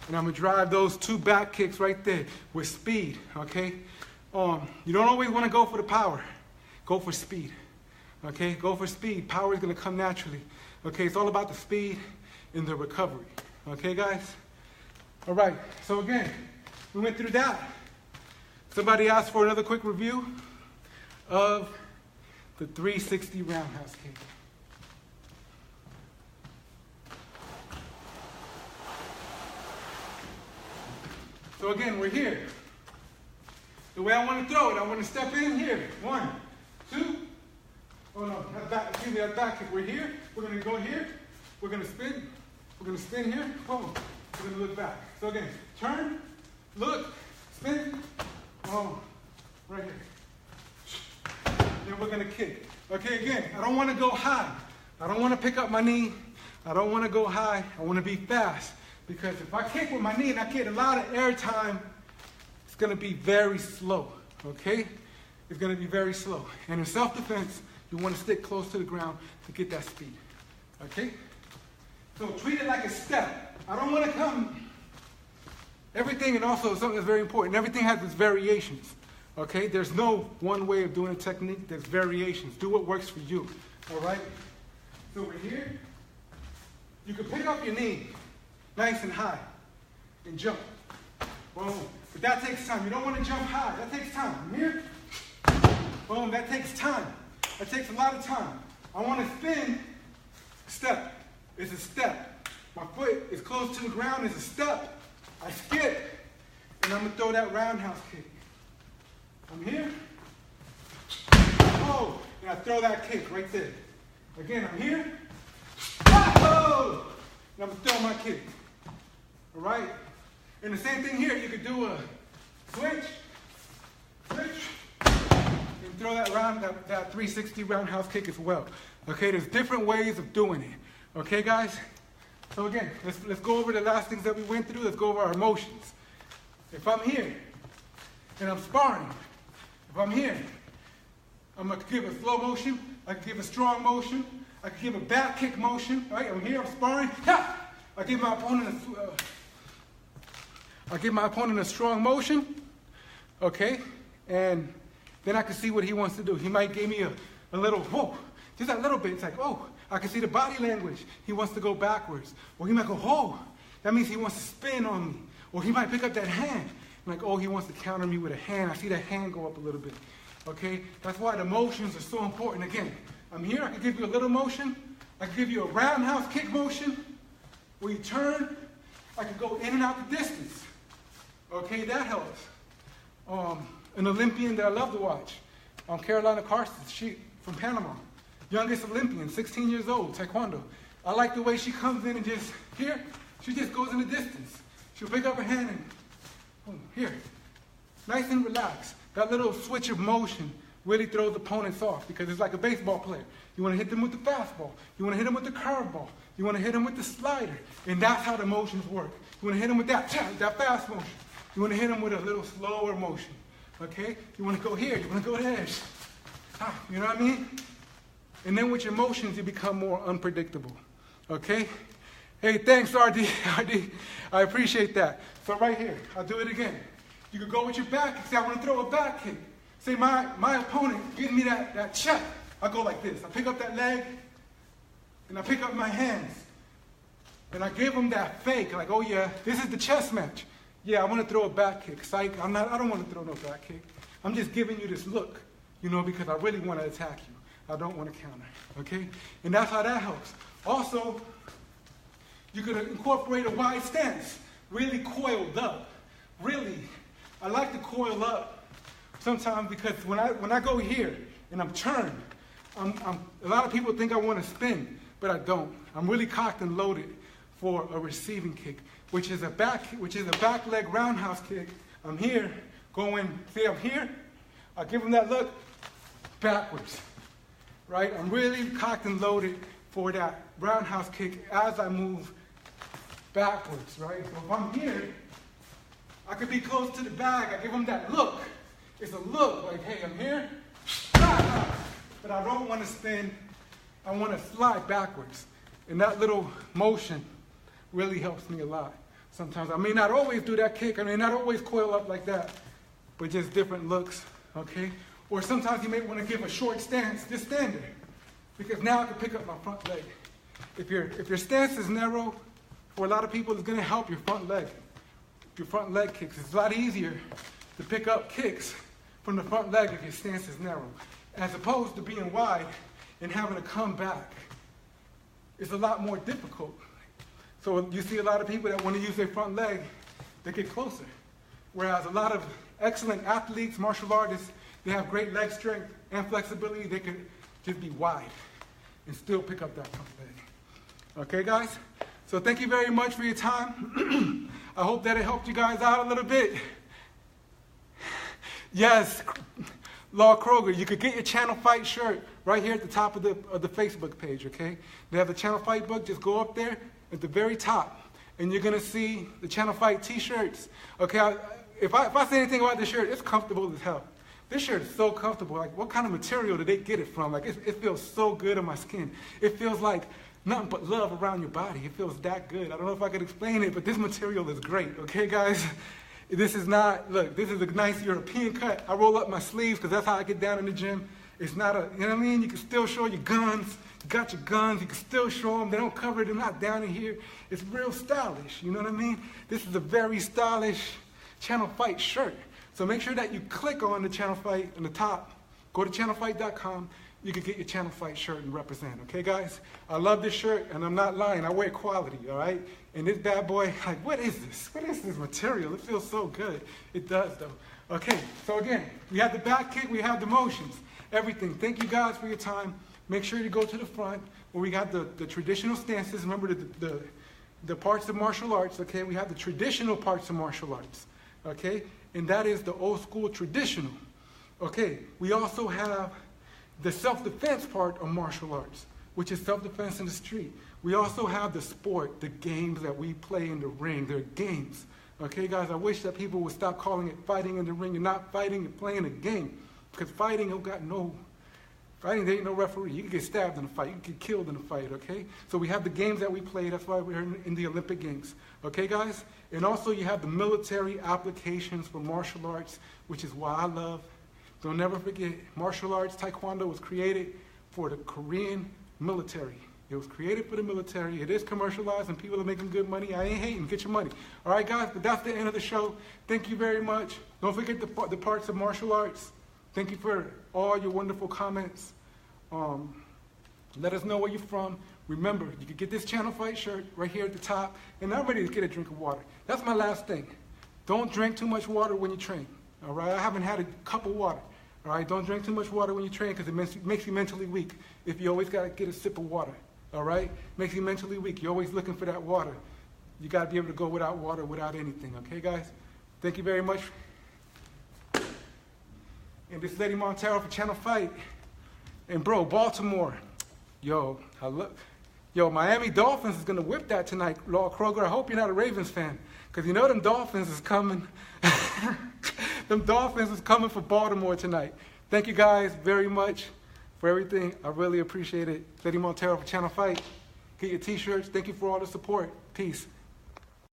And I'm going to drive those 2 back kicks right there with speed, okay? You don't always want to go for the power. Go for speed, okay? Go for speed. Power is going to come naturally, okay? It's all about the speed and the recovery, okay, guys? All right, so again, we went through that. Somebody asked for another quick review of the 360 roundhouse kick. So again, we're here. The way I want to throw it, I want to step in here. 1, 2. Oh no, that's back. Excuse me, that's back kick. We're here. We're going to go here. We're going to spin. We're going to spin here. Boom. We're going to look back. So again, turn, look, spin. Boom. Right here. Then we're going to kick. Okay, again, I don't want to go high. I don't want to pick up my knee. I don't want to go high. I want to be fast. Because if I kick with my knee and I get a lot of air time, it's going to be very slow, okay? It's going to be very slow. And in self-defense, you want to stick close to the ground to get that speed, okay? So treat it like a step. I don't want to come. Everything, and also something that's very important, everything has its variations, okay? There's no one way of doing a technique. There's variations. Do what works for you, all right? So we're here. You can pick up your knee nice and high and jump. Boom. But that takes time. You don't want to jump high. That takes time. I'm here. Boom. That takes time. That takes a lot of time. I want to spin. Step. It's a step. My foot is close to the ground. It's a step. I skip. And I'm going to throw that roundhouse kick. I'm here. Oh. And I throw that kick right there. Again, I'm here. Oh. And I'm going to throw my kick. All right? And the same thing here. You could do a switch, and throw that 360 roundhouse kick as well. Okay? There's different ways of doing it. Okay, guys? So again, let's go over the last things that we went through. Let's go over our emotions. If I'm here, and I'm sparring, if I'm here, I'm going to give a slow motion. I can give a strong motion. I can give a back kick motion. Right? I'm here, I'm sparring. Ha! I give my opponent a strong motion, okay? And then I can see what he wants to do. He might give me a little, whoa, just that little bit. It's like, oh, I can see the body language. He wants to go backwards. Or he might go, oh, that means he wants to spin on me. Or he might pick up that hand. I'm like, oh, he wants to counter me with a hand. I see that hand go up a little bit, okay? That's why the motions are so important. Again, I'm here, I can give you a little motion. I can give you a roundhouse kick motion. Where you turn, I can go in and out the distance. Okay, that helps. An Olympian that I love to watch, Carolina Carson, she from Panama, youngest Olympian, 16 years old, taekwondo. I like the way she comes in and just, here, she just goes in the distance. She'll pick up her hand and, boom, here. Nice and relaxed. That little switch of motion really throws opponents off because it's like a baseball player. You want to hit them with the fastball. You want to hit them with the curveball. You want to hit them with the slider. And that's how the motions work. You want to hit them with that fast motion. You want to hit them with a little slower motion. Okay? You want to go here. You want to go there. You know what I mean? And then with your motions, you become more unpredictable. Okay? Hey, thanks, RD. I appreciate that. So right here, I'll do it again. You could go with your back kick. Say, I want to throw a back kick. Say, my opponent gives me that check. I go like this. I pick up that leg, and I pick up my hands. And I give him that fake, like, oh yeah, this is the chess match. Yeah, I want to throw a back kick. Psych, I don't want to throw no back kick. I'm just giving you this look, because I really want to attack you. I don't want to counter, okay? And that's how that helps. Also, you could incorporate a wide stance, really coiled up. Really, I like to coil up sometimes because when I go here and I'm turned, a lot of people think I want to spin, but I don't. I'm really cocked and loaded for a receiving kick, which is a back leg roundhouse kick. I'm here, see I'm here, I give him that look, backwards, right? I'm really cocked and loaded for that roundhouse kick as I move backwards, right? So if I'm here, I could be close to the bag, I give him that look. It's a look, like, hey, I'm here, but I don't want to spin, I want to slide backwards. And that little motion really helps me a lot. Sometimes I may not always do that kick, I may not always coil up like that, but just different looks, okay? Or sometimes you may want to give a short stance, just stand there, because now I can pick up my front leg. If your stance is narrow, for a lot of people, it's going to help your front leg. Your front leg kicks. It's a lot easier to pick up kicks from the front leg if your stance is narrow, as opposed to being wide and having to come back. It's a lot more difficult. So you see a lot of people that want to use their front leg, they get closer. Whereas a lot of excellent athletes, martial artists, they have great leg strength and flexibility. They can just be wide and still pick up that front leg. Okay, guys? So thank you very much for your time. I hope that it helped you guys out a little bit. Yes, Law Kroger, you could get your Channel Fight shirt right here at the top of the Facebook page, okay? They have the Channel Fight book. Just go up there at the very top, and you're going to see the Channel Fight t-shirts. Okay, if I say anything about this shirt, it's comfortable as hell. This shirt is so comfortable. Like, what kind of material did they get it from? Like, it feels so good on my skin. It feels like nothing but love around your body. It feels that good. I don't know if I could explain it, but this material is great, okay, guys? This is not, look, this is a nice European cut. I roll up my sleeves because that's how I get down in the gym. It's not a, you know what I mean? You can still show your guns. You got your guns. You can still show them. They don't cover it. They're not down in here. It's real stylish. You know what I mean? This is a very stylish Channel Fight shirt. So make sure that you click on the Channel Fight on the top. Go to channelfight.com. You can get your Channel Fight shirt and represent. Okay, guys? I love this shirt, and I'm not lying. I wear quality, all right? And this bad boy, like, what is this? What is this material? It feels so good. It does, though. Okay, so again, we have the back kick. We have the motions. Everything. Thank you guys for your time. Make sure you go to the front where we got the traditional stances. Remember the parts of martial arts, okay? We have the traditional parts of martial arts, okay? And that is the old school traditional. Okay, we also have the self-defense part of martial arts, which is self-defense in the street. We also have the sport, the games that we play in the ring. They're games. Okay, guys, I wish that people would stop calling it fighting in the ring. You're not fighting, you're playing a game. Because fighting, fighting, there ain't no referee. You can get stabbed in a fight. You can get killed in a fight, okay? So we have the games that we play. That's why we're in the Olympic Games. Okay, guys? And also you have the military applications for martial arts, which is why I love. Don't never forget, martial arts, Taekwondo was created for the Korean military. It was created for the military. It is commercialized, and people are making good money. I ain't hating. Get your money. All right, guys? But that's the end of the show. Thank you very much. Don't forget the parts of martial arts. Thank you for all your wonderful comments. Let us know where you're from. Remember, you can get this Channel Fight shirt right here at the top. And I'm ready to get a drink of water. That's my last thing. Don't drink too much water when you train. All right? I haven't had a cup of water. All right? Don't drink too much water when you train because it makes you mentally weak. If you always got to get a sip of water. All right? Makes you mentally weak. You're always looking for that water. You got to be able to go without water, without anything. Okay, guys? Thank you very much. And this is Lady Montero for Channel Fight. And bro, Baltimore. Yo, Miami Dolphins is going to whip that tonight, Law Kroger. I hope you're not a Ravens fan. Because you know them Dolphins is coming. Them Dolphins is coming for Baltimore tonight. Thank you guys very much for everything. I really appreciate it. Lady Montero for Channel Fight. Get your t-shirts. Thank you for all the support. Peace.